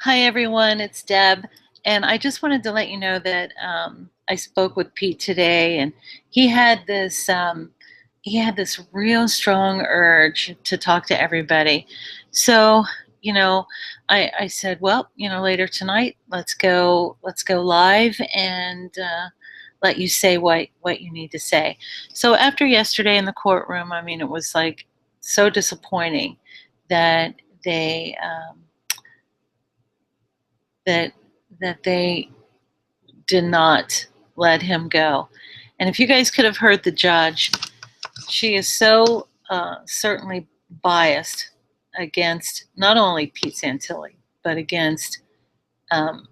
Hi everyone, it's Deb, and I just wanted to let you know that I spoke with Pete today, and he had this real strong urge to talk to everybody. So, you know, I said, well, later tonight, let's go live and let you say what you need to say. So after yesterday in the courtroom, I mean, it was like so disappointing that they. That they did not let him go. And if you guys could have heard the judge, she is so certainly biased against not only Pete Santilli, but against um,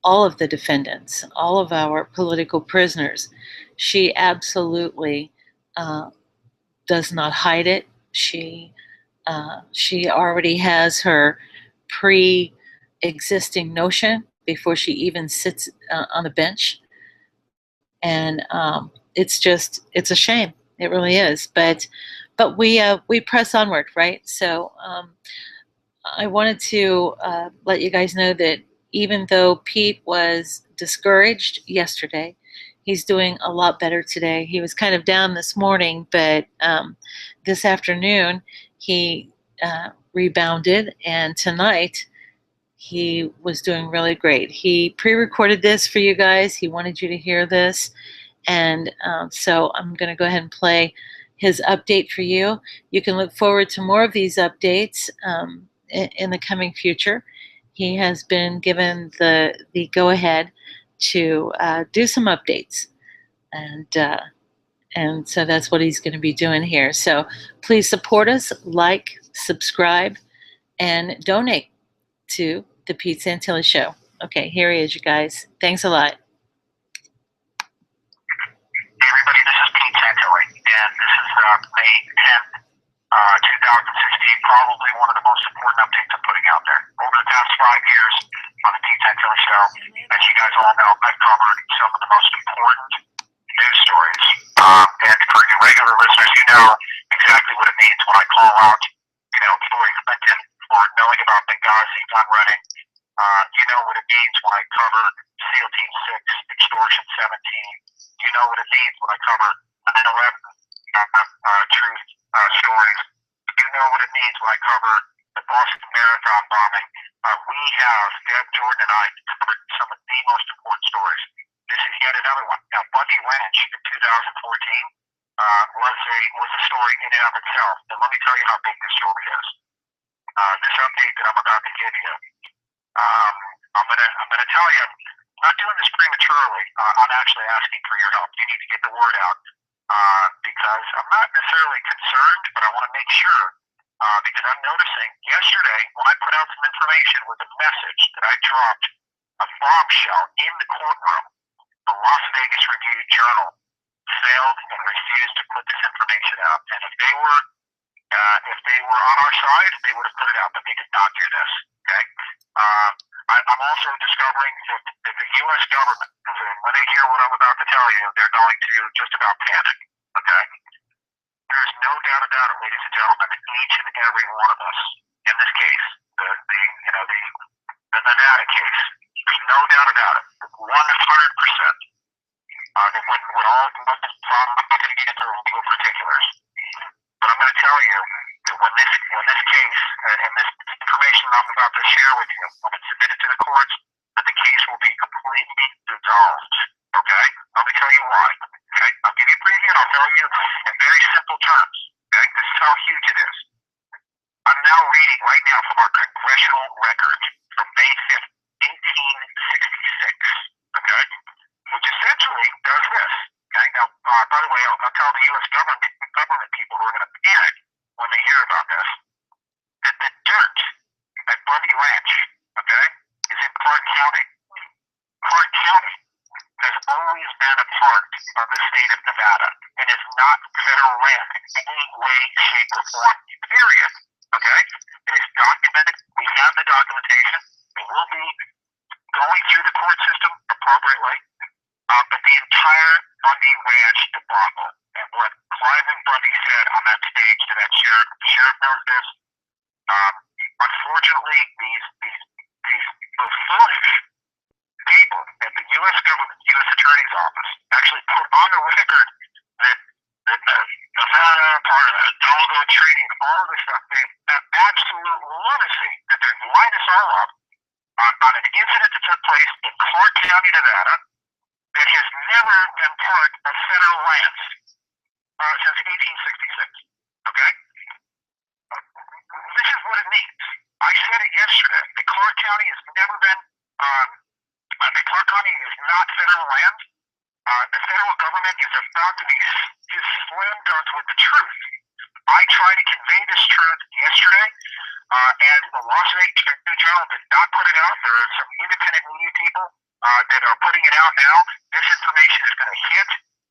all of the defendants, all of our political prisoners. She absolutely uh, does not hide it. She already has her pre-existing notion before she even sits on the bench, and it's a shame. It really is. But we press onward, right? So I wanted to let you guys know that even though Pete was discouraged yesterday, he's doing a lot better today. He was kind of down this morning, but this afternoon he rebounded, and tonight he was doing really great. He pre-recorded this for you guys. He wanted you to hear this, and so I'm going to go ahead and play his update for you. You can look forward to more of these updates in the coming future. He has been given the go-ahead to do some updates, and and so that's what he's going to be doing here. So please support us, like, subscribe, and donate to the Pete Santilli Show. Okay, here he is, you guys. Thanks a lot. Hey everybody, this is Pete Santilli, and this is May 10th, 2016, probably one of the most important updates I'm putting out there. Over the past 5 years on the Pete Santilli Show, as you guys all know, I've covered some of the most important news stories. And for you regular listeners, you know exactly what it means when I call out, Hillary Clinton for knowing about Benghazi gun running. You know what it means when I cover SEAL Team 6, Extortion 17. You know what it means when I cover 9/11 truth stories. You know what it means when I cover the Boston Marathon bombing. We have, Deb, Jordan, and I covered some of the most important stories. This is yet another one. Now, Bundy Ranch in 2014 was a story in and of itself. And let me tell you how big this story is. This update that I'm about to give you, I'm gonna tell you, I'm not doing this prematurely. I'm actually asking for your help. You need to get the word out because I'm not necessarily concerned, but I want to make sure because I'm noticing yesterday when I put out some information with a message that I dropped a bombshell in the courtroom, the Las Vegas Review-Journal failed and refused to put this information out. And if they were on our side, they would have put it out, but they did not do this. Okay. I'm also discovering that the U.S. government, when they hear what I'm about to tell you, they're going to just about panic. Okay. There's no doubt about it, ladies and gentlemen, that each and every one of us, in this case, the Nevada case, there's no doubt about it, 100%. That when all I'm not going to get into legal particulars, but I'm going to tell you that when this case and this information I'm about to share with you, when it's submitted to the courts, that the case will be completely dissolved. Okay? Let me tell you why. Okay? I'll give you a preview and I'll tell you in very simple terms. Okay? This is how huge it is. I'm now reading right now from our congressional record from May 5th, 1866. Okay? Which essentially does this. Okay? Now, by the way, I'll tell the U.S. government people who are going to panic when they hear about this, that the dirt at Bundy Ranch, okay, is in Clark County. Clark County has always been a part of the state of Nevada and is not federal land in any way, shape, or form, period. Okay? It is documented. We have the documentation. It will be going through the court system appropriately. But the entire Bundy Ranch debacle and what Clive and Bundy said on that stage to that sheriff, the sheriff knows this. Unfortunately, these follow-up on an incident that took place in Clark County, Nevada, that has never been part of federal lands since 1866. Okay? This is what it means. I said it yesterday. The Clark County has never been, the Clark County is not federal land. The federal government is about to be just slam dunk with the truth. I tried to convey this truth yesterday, and the Las Vegas Journal did not put it out. There are some independent media people that are putting it out now. This information is going to hit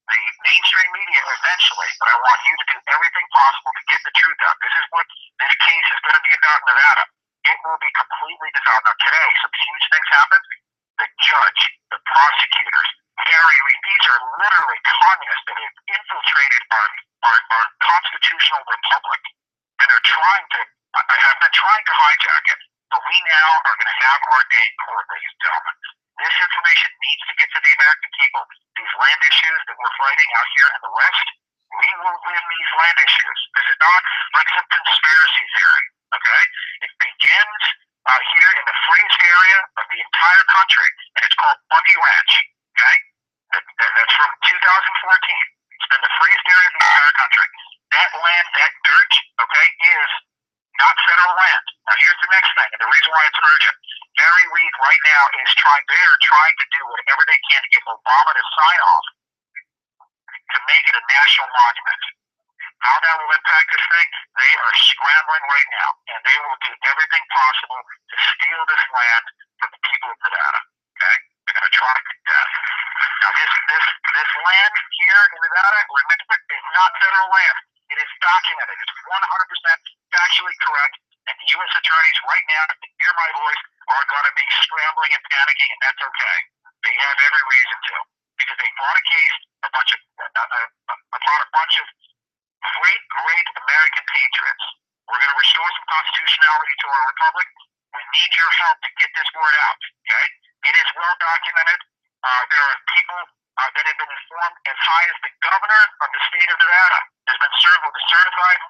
the mainstream media eventually, but I want you to do everything possible to get the truth out. This is what this case is going to be about in Nevada. It will be completely dissolved. Now today, some huge things happened. The judge, the prosecutors, Harry Reid, these are literally communists that have infiltrated our constitutional republic, and they're trying to, have been trying to hijack it, but we now are going to have our day in court, ladies and gentlemen. This information needs to get to the American people. These land issues that we're fighting out here in the West, we will win these land issues. This is not like some conspiracy theory, okay? It begins here in the freest area of the entire country, and it's called Bundy Ranch, okay? That's from 2014. It's been the freest area of the entire country. That land, that dirt, okay, is not federal land. Now here's the next thing, and the reason why it's urgent. Harry Reid right now is they're trying to do whatever they can to get Obama to sign off to make it a national monument. How that will impact this thing, they are scrambling right now, and they will do everything possible to steal this land from the people of Nevada. Okay? They're going to try to death. Now this land here in Nevada, remember, is not federal land. It is documented. It's 100% factually correct, and the U.S. attorneys right now, to hear my voice, are going to be scrambling and panicking, and that's okay. They have every reason to, because they brought a case upon a bunch of great American patriots. We're going to restore some constitutionality to our republic. We need your help to get this word out. Okay? It is well documented. There are people that have been informed as high as the governor of the state of Nevada has been served with a certified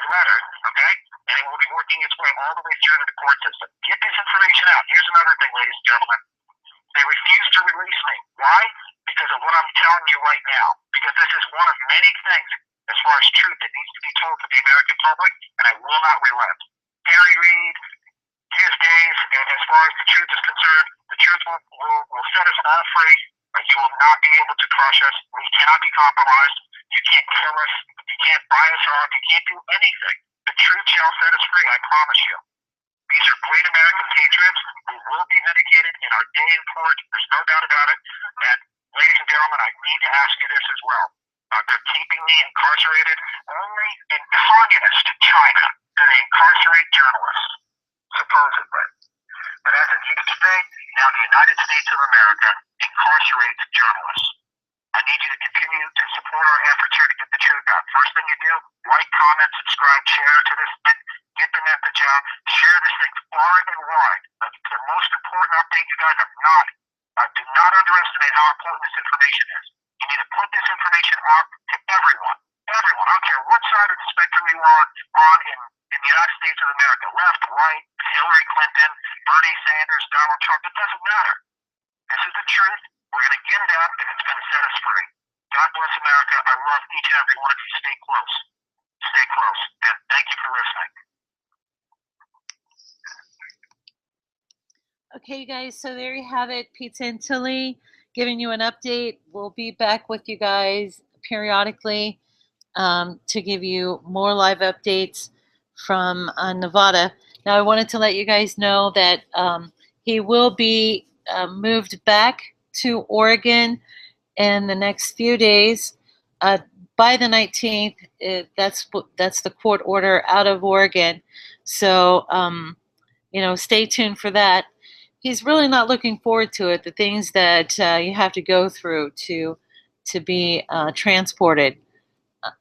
letter. Okay? And it will be working its way all the way through to the court system. Get this information out. Here's another thing, ladies and gentlemen. They refuse to release me. Why? Because of what I'm telling you right now. Because this is one of many things as far as truth that needs to be told to the American public, and I will not relent. Harry Reid, his days, and as far as the truth is concerned, the truth will set us all free. You will not be able to crush us. We cannot be compromised. You can't kill us. You can't buy us off. You can't do anything. The truth shall set us free, I promise you. These are great American patriots who will be vindicated in our day in court. There's no doubt about it. And ladies and gentlemen, I need to ask you this as well. They're keeping me incarcerated. Only in communist China do they incarcerate journalists, supposedly. But as of yesterday, now the United States of America incarcerates journalists. I need you to continue to support our efforts here to get the truth out. First thing you do, like, comment, subscribe, share to this thing, get the message out, share this thing far and wide. That's the most important update you guys have not. Do not underestimate how important this information is. You need to put this information out to everyone. Everyone. I don't care what side of the spectrum you are on in the United States of America. Left, right, Hillary Clinton, Bernie Sanders, Donald Trump. It doesn't matter. This is the truth. We're going to get it out, and it's going to set us free. God bless America. I love each and every one of you. Stay close. Stay close. And thank you for listening. Okay, you guys, so there you have it. Pete Santilli giving you an update. We'll be back with you guys periodically to give you more live updates from Nevada. Now, I wanted to let you guys know that he will be moved back to Oregon in the next few days. By the 19th, that's the court order out of Oregon. So, stay tuned for that. He's really not looking forward to it. The things that you have to go through to be transported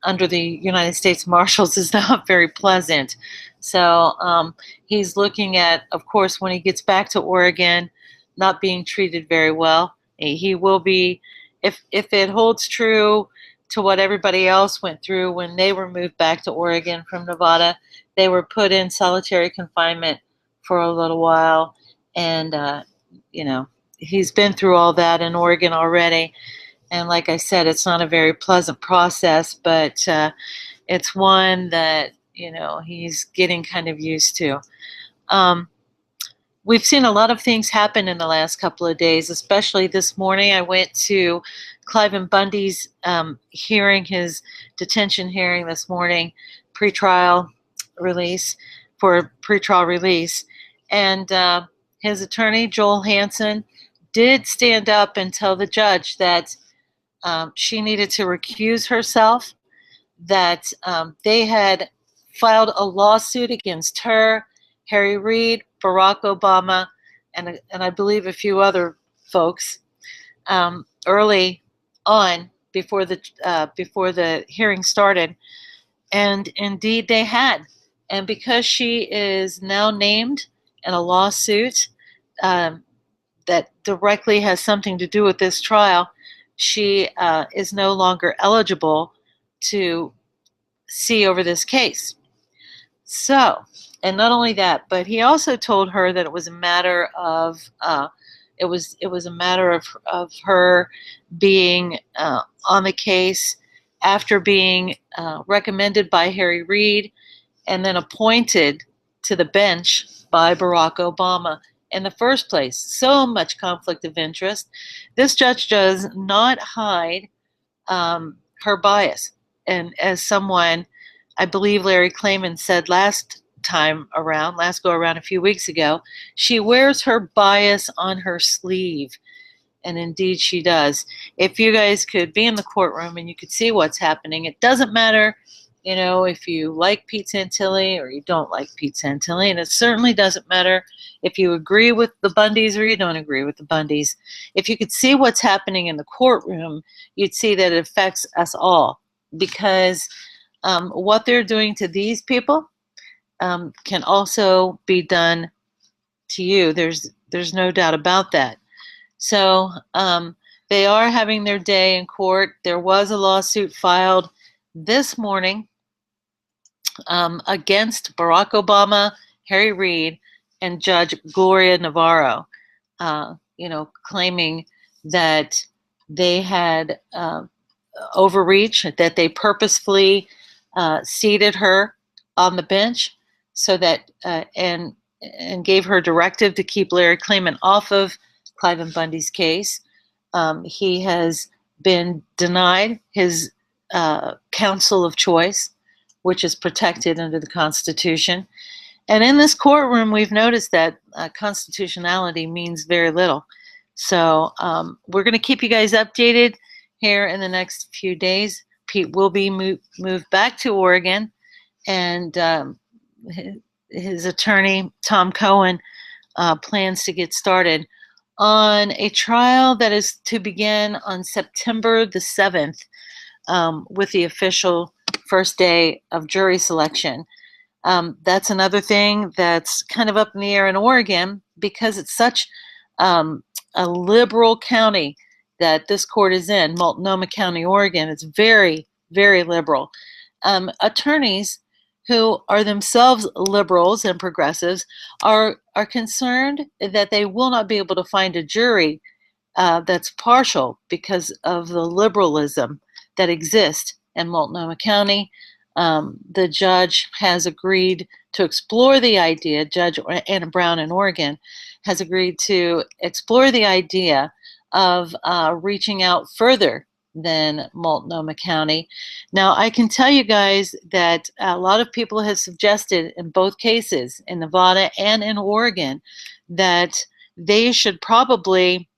under the United States Marshals is not very pleasant. So he's looking at, of course, when he gets back to Oregon, not being treated very well. He will be, if it holds true to what everybody else went through when they were moved back to Oregon from Nevada, they were put in solitary confinement for a little while, and you know, he's been through all that in Oregon already. And like I said, it's not a very pleasant process, but it's one that, he's getting kind of used to. Um, we've seen a lot of things happen in the last couple of days, especially this morning. I went to Cliven Bundy's hearing, his detention hearing this morning, pretrial release, for pretrial release. And his attorney, Joel Hansen, did stand up and tell the judge that she needed to recuse herself, that they had filed a lawsuit against her, Harry Reid, Barack Obama, and I believe a few other folks early on before the hearing started, and indeed they had. And because she is now named in a lawsuit that directly has something to do with this trial, she is no longer eligible to see over this case. So, and not only that, but he also told her that it was a matter of it was a matter of her being on the case after being recommended by Harry Reid and then appointed to the bench by Barack Obama in the first place. So much conflict of interest. This judge does not hide her bias. And as someone, I believe Larry Klayman said last go around a few weeks ago, she wears her bias on her sleeve. And indeed she does. If you guys could be in the courtroom and you could see what's happening, it doesn't matter, if you like Pete Santilli or you don't like Pete Santilli, and it certainly doesn't matter if you agree with the Bundys or you don't agree with the Bundys. If you could see what's happening in the courtroom, you'd see that it affects us all, because what they're doing to these people can also be done to you. There's no doubt about that. So they are having their day in court. There was a lawsuit filed this morning against Barack Obama, Harry Reid, and Judge Gloria Navarro, claiming that they had overreach, that they purposefully seated her on the bench so that and gave her directive to keep Larry Klayman off of Cliven Bundy's case. He has been denied his counsel of choice, which is protected under the Constitution. And in this courtroom, we've noticed that constitutionality means very little. So we're going to keep you guys updated here in the next few days. Pete will be moved back to Oregon, and his attorney, Tom Cohen, plans to get started on a trial that is to begin on September the 7th with the official first day of jury selection. That's another thing that's kind of up in the air in Oregon, because it's such a liberal county that this court is in, Multnomah County, Oregon. It's very, very liberal. Attorneys who are themselves liberals and progressives are concerned that they will not be able to find a jury that's partial because of the liberalism that exists in Multnomah County. The judge has agreed to explore the idea, Judge Anna Brown in Oregon has agreed to explore the idea of reaching out further than Multnomah County. Now, I can tell you guys that a lot of people have suggested in both cases, in Nevada and in Oregon, that they should probably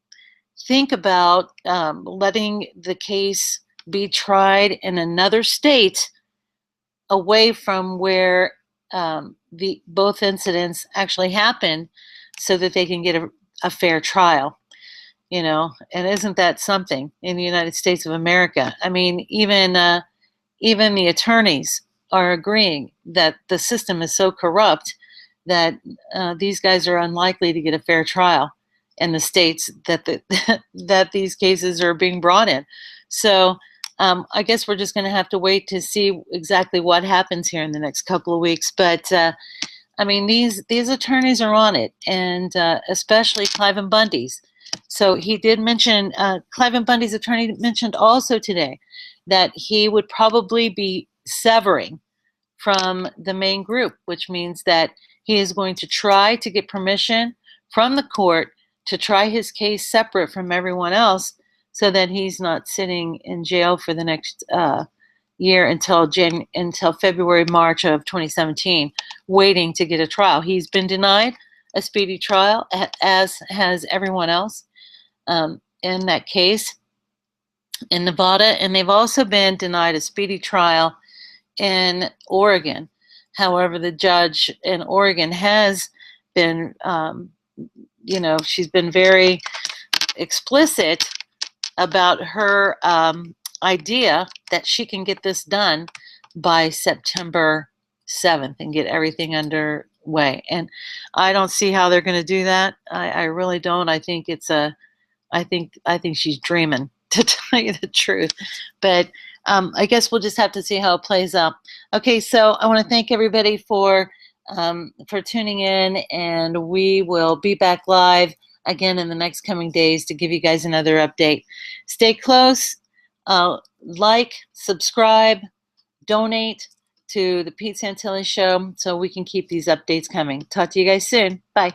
think about letting the case be tried in another state away from where both incidents actually happened, so that they can get a fair trial. And isn't that something in the United States of America? I mean, even the attorneys are agreeing that the system is so corrupt that these guys are unlikely to get a fair trial in the states that that these cases are being brought in. So I guess we're just going to have to wait to see exactly what happens here in the next couple of weeks. But I mean, these attorneys are on it, and especially Cliven Bundy's. So he did mention, Cliven Bundy's attorney mentioned also today that he would probably be severing from the main group, which means that he is going to try to get permission from the court to try his case separate from everyone else so that he's not sitting in jail for the next year until February, March of 2017, waiting to get a trial. He's been denied a speedy trial, as has everyone else in that case in Nevada, and they've also been denied a speedy trial in Oregon. However, the judge in Oregon has been, she's been very explicit about her idea that she can get this done by September 7th and get everything underway. And I don't see how they're going to do that. I really don't. I think I think she's dreaming, to tell you the truth. But I guess we'll just have to see how it plays out. Okay, so I want to thank everybody for tuning in, and we will be back live again in the next coming days to give you guys another update. Stay close, like, subscribe, donate to the Pete Santilli Show so we can keep these updates coming. Talk to you guys soon. Bye.